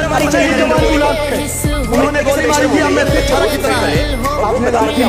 हमारी चली उन्होंने गोली मारी थी हमें बेचारा कितना है आपने लड़की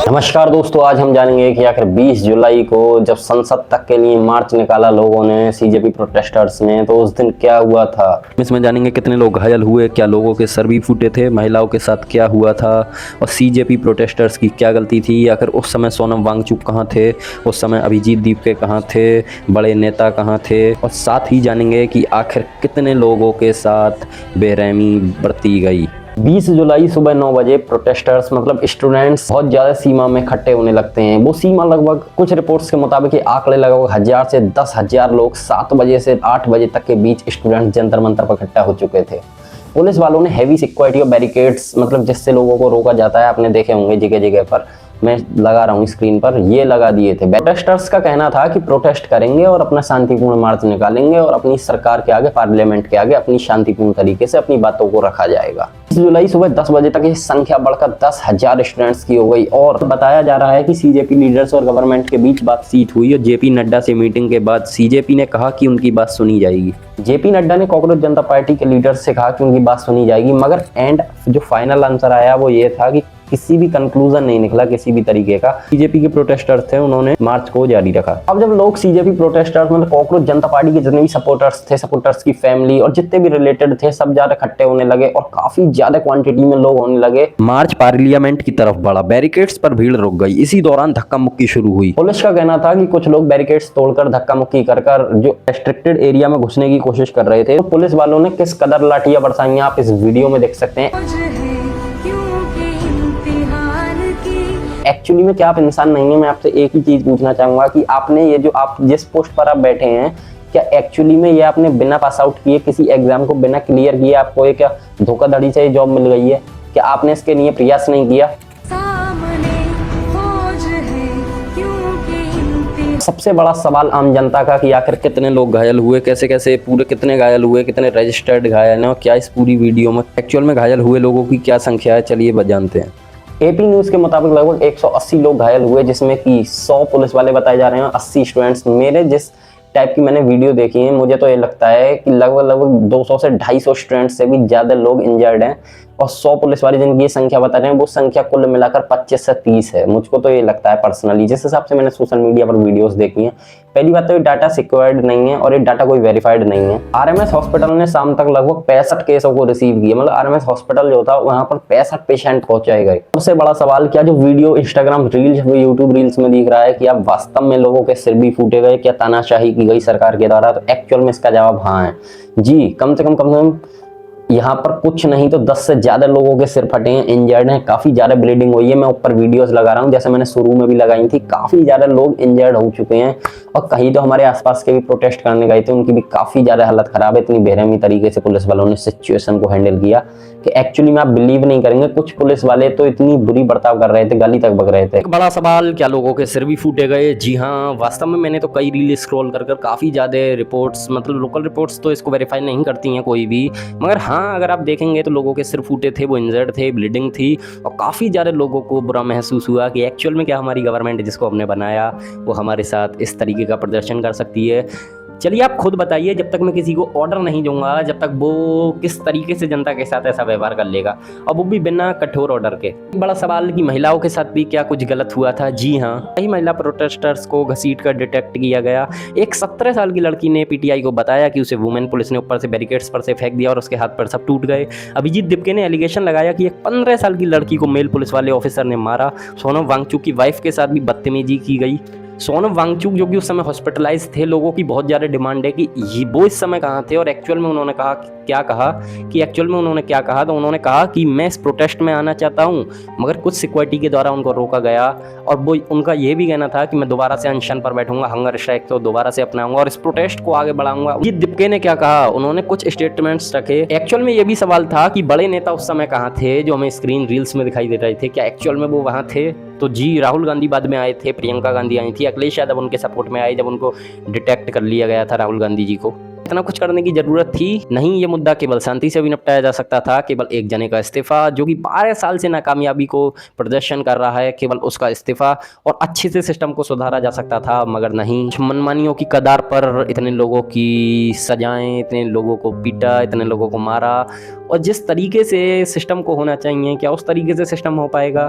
नमस्कार दोस्तों, आज हम जानेंगे कि आखिर 20 जुलाई को जब संसद तक के लिए मार्च निकाला लोगों ने, सीजेपी प्रोटेस्टर्स ने, तो उस दिन क्या हुआ था। इसमें जानेंगे कितने लोग घायल हुए, क्या लोगों के सर भी फूटे थे, महिलाओं के साथ क्या हुआ था और सीजेपी प्रोटेस्टर्स की क्या गलती थी। आखिर उस समय सोनम वांगचुक कहाँ थे, उस समय अभिजीत दीपके कहाँ थे, बड़े नेता कहाँ थे, और साथ ही जानेंगे कि आखिर कितने लोगों के साथ बेरहमी बरती गई। 20 जुलाई सुबह 9 बजे प्रोटेस्टर्स मतलब स्टूडेंट्स बहुत ज़्यादा सीमा में इकट्ठे होने लगते हैं। वो सीमा लगभग कुछ रिपोर्ट्स के मुताबिक आंकड़े लगभग 1000 से 10,000 लोग 7 बजे से 8 बजे तक के बीच स्टूडेंट जंतर मंतर पर इकट्ठा हो चुके थे। पुलिस वालों ने हैवी सिक्योरिटी और बैरिकेड्स मतलब जिससे लोगों को रोका जाता है, आपने देखे होंगे जगह जगह पर, मैं लगा रहा हूँ स्क्रीन पर, ये लगा दिए थे। प्रोटेस्टर्स का कहना था कि प्रोटेस्ट करेंगे और अपना शांतिपूर्ण मार्च निकालेंगे और अपनी सरकार के आगे, पार्लियामेंट के आगे अपनी शांतिपूर्ण तरीके से अपनी बातों को रखा जाएगा। 20 जुलाई सुबह 10 बजे तक ये संख्या बढ़कर 10,000 स्टूडेंट्स की हो गई और बताया जा रहा है कि सीजेपी लीडर्स और गवर्नमेंट के बीच बातचीत हुई और जेपी नड्डा से मीटिंग के बाद सीजेपी ने कहा कि उनकी बात सुनी जाएगी। जेपी नड्डा ने कॉकरोच जनता पार्टी के लीडर्स से कहा कि उनकी बात सुनी जाएगी, मगर एंड जो फाइनल आंसर आया वो ये था कि किसी भी कंक्लूजन नहीं निकला किसी भी तरीके का। बीजेपी के प्रोटेस्टर्स थे, उन्होंने मार्च को जारी रखा। अब जब लोग सीजेपी प्रोटेस्टर्स मतलब कॉकरोच जनता पार्टी के जितने भी सपोर्टर्स थे, सपोर्टर्स की फैमिली और जितने भी रिलेटेड थे, सब ज्यादा इकट्ठे होने लगे और काफी ज्यादा क्वांटिटी में लोग होने लगे। मार्च पार्लियामेंट की तरफ बढ़ा, बैरिकेड्स पर भीड़ रुक गई। इसी दौरान धक्का मुक्की शुरू हुई। पुलिस का कहना था कि कुछ लोग बैरिकेड्स तोड़कर धक्का मुक्की कर जो रेस्ट्रिक्टेड एरिया में घुसने की कोशिश कर रहे थे। तो पुलिस वालों ने किस कदर लाठियां बरसाई आप इस वीडियो में देख सकते हैं। एक्चुअली में क्या आप इंसान नहीं है? मैं आपसे एक ही चीज पूछना चाहूंगा कि आपने ये जो आप जिस पोस्ट पर आप बैठे हैं, क्या एक्चुअली में ये आपने बिना पास आउट किए किसी एग्जाम को बिना क्लियर किए आपको ये क्या धोखाधड़ी से जॉब मिल गई है? क्या आपने इसके लिए प्रयास नहीं किया? सबसे बड़ा सवाल आम जनता का कि आखिर कितने लोग घायल हुए, कैसे कैसे पूरे कितने घायल हुए, कितने रजिस्टर्ड घायल हैं और क्या इस पूरी वीडियो में एक्चुअल में घायल हुए लोगों की क्या संख्या है, चलिए जानते हैं। एपी न्यूज के मुताबिक लगभग 180 लोग घायल हुए, जिसमें कि 100 पुलिस वाले बताए जा रहे हैं, 80 स्टूडेंट्स। मेरे जिस टाइप की मैंने वीडियो देखी है, मुझे तो ये लगता है कि लगभग 200 से 250 स्टूडेंट्स से भी ज्यादा लोग इंजर्ड हैं और 100 पुलिस वाले जिनकी ये संख्या बता रहे हैं, वो संख्या कुल मिलाकर 25 से 30 है। मुझको तो ये लगता है पर्सनली, जिस हिसाब से मैंने सोशल मीडिया पर वीडियोस देखी हैं। पहली बात तो ये डाटा सिक्योर्ड नहीं है और ये डाटा कोई वेरीफाइड नहीं है। आरएमएस हॉस्पिटल ने शाम तक लगभग 65 केसों को रिसीव किया, मतलब आरएमएस हॉस्पिटल जो था वहां पर 65 पेशेंट पहुंचाए गए। सबसे बड़ा सवाल, क्या जो video Instagram reels YouTube reels में दिख रहा है कि अब वास्तव में लोगों के सिर भी फूटे गए, क्या तानाशाही की गई सरकार के द्वारा? तो एक्चुअल में इसका जवाब हाँ है जी। कम से कम यहाँ पर कुछ नहीं तो 10 से ज्यादा लोगों के सिर फटे हैं, इंजर्ड हैं, काफी ज्यादा ब्लीडिंग हुई है। मैं ऊपर वीडियोस लगा रहा हूँ, जैसे मैंने शुरू में भी लगाई थी। काफी ज्यादा लोग इंजर्ड हो चुके हैं और कहीं तो हमारे आसपास के भी प्रोटेस्ट करने गए थे, उनकी भी काफी ज्यादा हालत खराब है। इतनी बेरहमी तरीके से पुलिस वालों ने सिचुएशन को हैंडल किया कि एक्चुअली में आप बिलीव नहीं करेंगे, कुछ पुलिस वाले तो इतनी बुरी बर्ताव कर रहे थे, गाली तक बक रहे थे। एक बड़ा सवाल, क्या लोगों के सिर भी फूटे गए? जी हाँ, वास्तव में मैंने तो कई रील स्क्रॉल कर काफी ज्यादा रिपोर्ट्स, मतलब लोकल रिपोर्ट्स तो इसको वेरीफाई नहीं करती हैं कोई भी, मगर हाँ अगर आप देखेंगे तो लोगों के सिर फूटे थे, वो इंजर्ड थे, ब्लीडिंग थी और काफ़ी ज़्यादा लोगों को बुरा महसूस हुआ कि एक्चुअल में क्या हमारी गवर्नमेंट जिसको हमने बनाया वो हमारे साथ इस तरीके का प्रदर्शन कर सकती है। चलिए आप खुद बताइए, जब तक मैं किसी को ऑर्डर नहीं दूंगा, जब तक वो किस तरीके से जनता के साथ ऐसा व्यवहार कर लेगा, और वो भी बिना कठोर ऑर्डर के। बड़ा सवाल कि महिलाओं के साथ भी क्या कुछ गलत हुआ था? जी हाँ, कई महिला प्रोटेस्टर्स को घसीट कर डिटेक्ट किया गया। एक 17 साल की लड़की ने पीटीआई को बताया कि उसे वुमेन पुलिस ने ऊपर से बैरिकेड्स पर से फेंक दिया और उसके हाथ पर सब टूट गए। अभिजीत दीपके ने एलिगेशन लगाया कि एक 15 साल की लड़की को मेल पुलिस वाले ऑफिसर ने मारा। सोनम वांगचुक की वाइफ के साथ भी बदतमीजी की गई। सोनम वांगचुक जो कि उस समय हॉस्पिटलाइज थे, लोगों की बहुत ज़्यादा डिमांड है कि वो इस समय कहाँ थे और एक्चुअल में उन्होंने कहा तो उन्होंने कहा कि मैं इस प्रोटेस्ट में आना चाहता हूँ, मगर कुछ सिक्योरिटी के द्वारा उनको रोका गया और वो उनका ये भी कहना था कि मैं दोबारा से अनशन पर बैठूंगा, हंगर स्ट्राइक तो दोबारा से अपनाऊंगा और इस प्रोटेस्ट को आगे बढ़ाऊंगा। ये दीपके ने क्या कहा? उन्होंने कुछ स्टेटमेंट्स रखे। एक्चुअल में ये भी सवाल था कि बड़े नेता उस समय कहाँ थे जो हमें स्क्रीन रील्स में दिखाई दे रहे थे, क्या एक्चुअल में वो वहाँ थे? तो जी, राहुल गांधी बाद में आए थे, प्रियंका गांधी आई थी, अखिलेश यादव उनके सपोर्ट में आए जब उनको डिटेक्ट कर लिया गया था राहुल गांधी जी को। इतना कुछ करने की जरूरत थी नहीं। ये मुद्दा केवल शांति से भी निपटाया जा सकता था। केवल एक जने का इस्तीफा, जो कि 12 साल से नाकामयाबी को प्रदर्शन कर रहा है, केवल उसका इस्तीफा और अच्छे से सिस्टम को सुधारा जा सकता था। मगर नहीं, मनमानियों की कदार पर इतने लोगों की सजाएं, इतने लोगों को पीटा, इतने लोगों को मारा, और जिस तरीके से सिस्टम को होना चाहिए, क्या उस तरीके से सिस्टम हो पाएगा?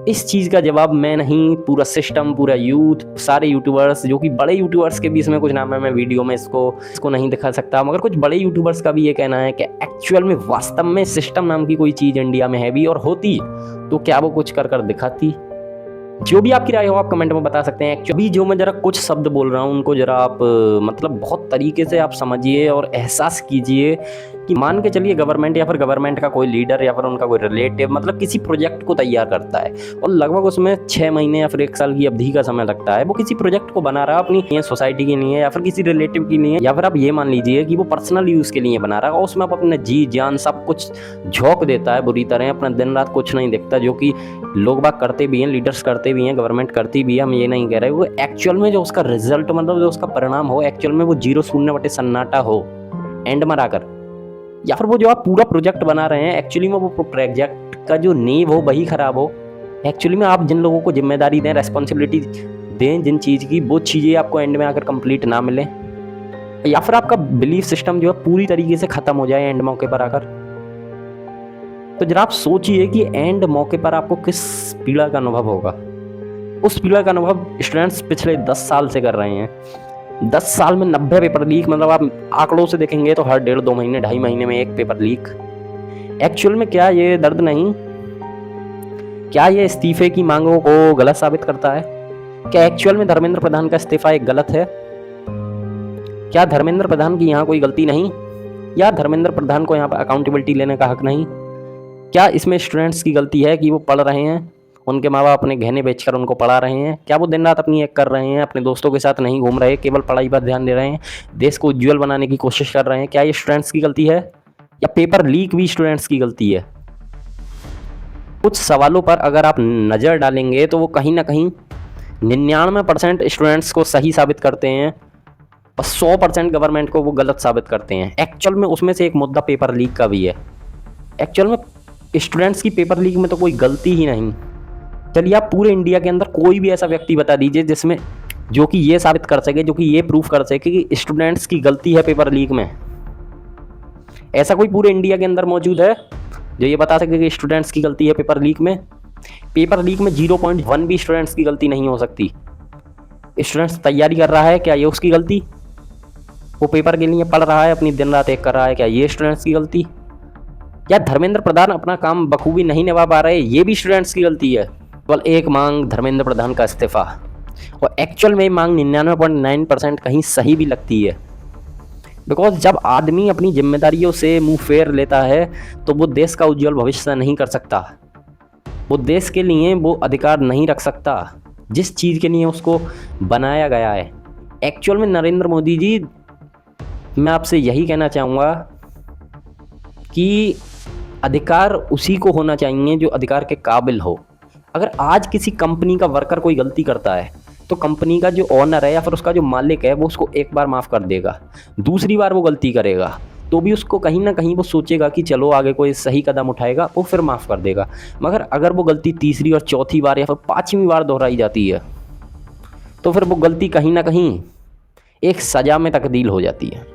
इस चीज़ का जवाब मैं नहीं, पूरा सिस्टम, पूरा यूथ, सारे यूट्यूबर्स, जो कि बड़े यूट्यूबर्स के भी इसमें कुछ नाम है, मैं वीडियो में इसको नहीं दिखा सकता, मगर कुछ बड़े यूट्यूबर्स का भी ये कहना है कि एक्चुअल में वास्तव में सिस्टम नाम की कोई चीज़ इंडिया में है भी और होती तो क्या वो कुछ कर दिखाती? जो भी आपकी राय हो आप कमेंट में बता सकते हैं। अभी जो मैं जरा कुछ शब्द बोल रहा हूँ उनको जरा आप मतलब बहुत तरीके से आप समझिए और एहसास कीजिए कि मान के चलिए गवर्नमेंट या फिर गवर्नमेंट का कोई लीडर या फिर उनका कोई रिलेटिव मतलब किसी प्रोजेक्ट को तैयार करता है और लगभग उसमें 6 महीने या फिर 1 साल की अवधि का समय लगता है। वो किसी प्रोजेक्ट को बना रहा है अपनी सोसाइटी के लिए या फिर किसी रिलेटिव के लिए, या फिर आप ये मान लीजिए कि वो पर्सनल यूज़ के लिए बना रहा है और उसमें आप अपने जी जान सब कुछ झोंक देता है बुरी तरह, अपना दिन रात कुछ नहीं देखता, जो कि लोग बाग करते भी हैं, लीडर्स करते भी हैं, गवर्नमेंट करती भी है, हम ये नहीं कह रहे। वो एक्चुअल में जो उसका रिजल्ट मतलब जो उसका परिणाम हो, एक्चुअल में वो 0 शून्य बटे सन्नाटा हो एंड में आकर, या फिर वो जो आप पूरा प्रोजेक्ट बना रहे हैं एक्चुअली में वो प्रोजेक्ट का जो नींव हो वही खराब हो। एक्चुअली में आप जिन लोगों को जिम्मेदारी दें, रेस्पॉन्सिबिलिटी दें जिन चीज़ की, वो चीज़ें आपको एंड में आकर कंप्लीट ना मिले, या फिर आपका बिलीफ सिस्टम जो है पूरी तरीके से ख़त्म हो जाए एंड मौके पर आकर। तो जरा आप सोचिए कि एंड मौके पर आपको किस पीड़ा का अनुभव होगा। उस पीड़ा का अनुभव स्टूडेंट्स पिछले 10 साल से कर रहे हैं। 10 साल में 90 पेपर लीक, मतलब आप आंकड़ों से देखेंगे तो हर 1.5-2 महीने 2.5 महीने में एक पेपर लीक। एक्चुअल में क्या ये दर्द नहीं, क्या ये इस्तीफे की मांगों को गलत साबित करता है? क्या एक्चुअल में धर्मेंद्र प्रधान का इस्तीफा एक गलत है? क्या धर्मेंद्र प्रधान की यहाँ कोई गलती नहीं, या धर्मेंद्र प्रधान को यहाँ पर अकाउंटेबिलिटी लेने का हक नहीं? क्या इसमें स्टूडेंट्स की गलती है कि वो पढ़ रहे हैं, उनके माँ बाप अपने गहने बेचकर उनको पढ़ा रहे हैं? क्या वो दिन रात अपनी एक कर रहे हैं, अपने दोस्तों के साथ नहीं घूम रहे, केवल पढ़ाई पर ध्यान दे रहे हैं, देश को उज्ज्वल बनाने की कोशिश कर रहे हैं? क्या ये स्टूडेंट्स की गलती है, या पेपर लीक भी स्टूडेंट्स की गलती है? कुछ सवालों पर अगर आप नज़र डालेंगे तो वो कहीं ना कहीं 99% स्टूडेंट्स को सही साबित करते हैं और 100% गवर्नमेंट को वो गलत साबित करते हैं। एक्चुअल में उसमें से एक मुद्दा पेपर लीक का भी है। एक्चुअल में स्टूडेंट्स की पेपर लीक में तो कोई गलती ही नहीं। चलिए आप पूरे इंडिया के अंदर कोई भी ऐसा व्यक्ति बता दीजिए जिसमें जो कि ये साबित कर सके, जो कि ये प्रूफ कर सके कि स्टूडेंट्स की गलती है पेपर लीक में। ऐसा कोई पूरे इंडिया के अंदर मौजूद है जो ये बता सके कि स्टूडेंट्स की गलती है पेपर लीक में? पेपर लीक में 0.1 भी स्टूडेंट्स की गलती नहीं हो सकती। स्टूडेंट्स तैयारी कर रहा है, क्या ये उसकी गलती? वो पेपर के लिए पढ़ रहा है, अपनी दिन रात एक कर रहा है, क्या ये स्टूडेंट्स की गलती? या धर्मेंद्र प्रधान अपना काम बखूबी नहीं निभा पा रहे, ये भी स्टूडेंट्स की गलती है? केवल एक मांग धर्मेंद्र प्रधान का इस्तीफा, और एक्चुअल में मांग 99.9% कहीं सही भी लगती है। बिकॉज जब आदमी अपनी जिम्मेदारियों से मुंह फेर लेता है तो वो देश का उज्जवल भविष्य नहीं कर सकता, वो देश के लिए वो अधिकार नहीं रख सकता जिस चीज़ के लिए उसको बनाया गया है। एक्चुअल में नरेंद्र मोदी जी, मैं आपसे यही कहना चाहूँगा कि अधिकार उसी को होना चाहिए जो अधिकार के काबिल हो। अगर आज किसी कंपनी का वर्कर कोई गलती करता है तो कंपनी का जो ओनर है या फिर उसका जो मालिक है वो उसको एक बार माफ़ कर देगा, दूसरी बार वो गलती करेगा तो भी उसको कहीं ना कहीं वो सोचेगा कि चलो आगे कोई सही कदम उठाएगा, वो फिर माफ़ कर देगा। मगर अगर वो गलती तीसरी और चौथी बार या फिर 5वीं बार दोहराई जाती है तो फिर वो गलती कहीं ना कहीं एक सज़ा में तब्दील हो जाती है।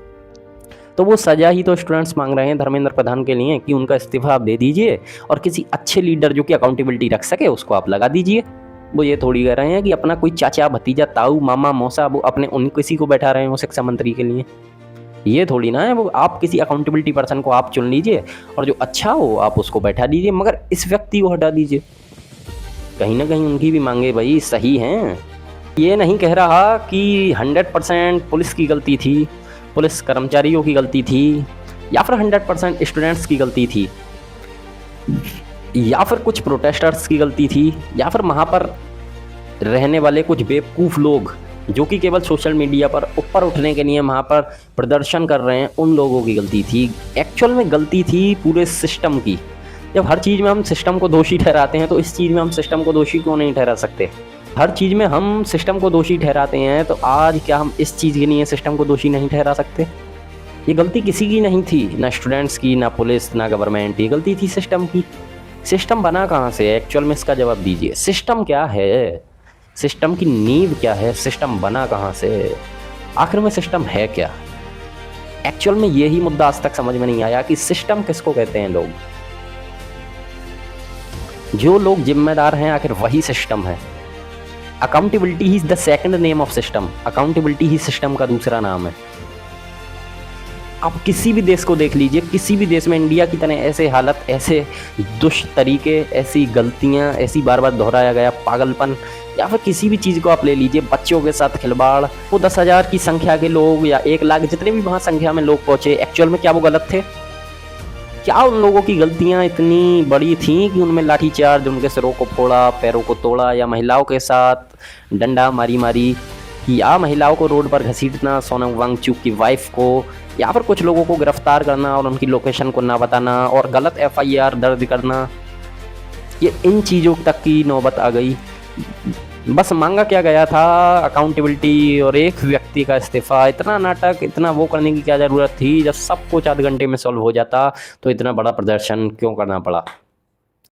तो वो सज़ा ही तो स्टूडेंट्स मांग रहे हैं धर्मेंद्र प्रधान के लिए कि उनका इस्तीफा आप दे दीजिए और किसी अच्छे लीडर जो कि अकाउंटेबिलिटी रख सके उसको आप लगा दीजिए। वो ये थोड़ी कह रहे हैं कि अपना कोई चाचा भतीजा ताऊ मामा मौसा वो अपने उन किसी को बैठा रहे हैं वो शिक्षा मंत्री के लिए। ये थोड़ी ना है, वो आप किसी अकाउंटेबिलिटी पर्सन को आप चुन लीजिए और जो अच्छा हो आप उसको बैठा दीजिए, मगर इस व्यक्ति को हटा दीजिए। कहीं ना कहीं उनकी भी मांगे भाई सही हैं। ये नहीं कह रहा कि 100% पुलिस की गलती थी, पुलिस कर्मचारियों की गलती थी, या फिर 100% स्टूडेंट्स की गलती थी, या फिर कुछ प्रोटेस्टर्स की गलती थी, या फिर वहाँ पर रहने वाले कुछ बेवकूफ़ लोग जो कि केवल सोशल मीडिया पर ऊपर उठने के लिए वहाँ पर प्रदर्शन कर रहे हैं, उन लोगों की गलती थी। एक्चुअल में गलती थी पूरे सिस्टम की। जब हर चीज़ में हम सिस्टम को दोषी ठहराते हैं तो इस चीज़ में हम सिस्टम को दोषी क्यों नहीं ठहरा सकते? हर चीज़ में हम सिस्टम को दोषी ठहराते हैं तो आज क्या हम इस चीज़ के लिए सिस्टम को दोषी नहीं ठहरा सकते? ये गलती किसी की नहीं थी, ना स्टूडेंट्स की, ना पुलिस, ना गवर्नमेंट, ये गलती थी सिस्टम की। सिस्टम बना कहाँ से है एक्चुअल में, इसका जवाब दीजिए। सिस्टम क्या है, सिस्टम की नींव क्या है, सिस्टम बना कहाँ से, आखिर में सिस्टम है क्या। एक्चुअल में यही मुद्दा आज तक समझ में नहीं आया कि सिस्टम किसको कहते हैं। लोग जो लोग जिम्मेदार हैं आखिर वही सिस्टम है। Accountability is the second name of system, accountability he system का दूसरा नाम है। आप किसी भी देश को देख लीजिए, किसी भी देश में इंडिया की तरह ऐसे हालत, ऐसे दुष्ट तरीके, ऐसी गलतियां, ऐसी बार बार दोहराया गया पागलपन, या फिर किसी भी चीज़ को आप ले लीजिए, बच्चों के साथ खिलवाड़, वो 10,000 की संख्या के लोग या 1 लाख जितने भी वहाँ संख्या में लोग पहुँचे, एक्चुअल में क्या वो गलत थे? क्या उन लोगों की गलतियाँ इतनी बड़ी थीं कि उनमें लाठीचार्ज, उनके सिरों को फोड़ा, पैरों को तोड़ा, या महिलाओं के साथ डंडा मारी मारी, या महिलाओं को रोड पर घसीटना, सोनम वांगचुक की वाइफ को, या फिर कुछ लोगों को गिरफ्तार करना और उनकी लोकेशन को ना बताना और गलत FIR दर्ज करना, ये इन चीज़ों तक की नौबत आ गई। बस मांगा क्या गया था, अकाउंटेबिलिटी और एक व्यक्ति का इस्तीफा। इतना नाटक, इतना वो करने की क्या ज़रूरत थी, जब सब कुछ आधे घंटे में सॉल्व हो जाता तो इतना बड़ा प्रदर्शन क्यों करना पड़ा।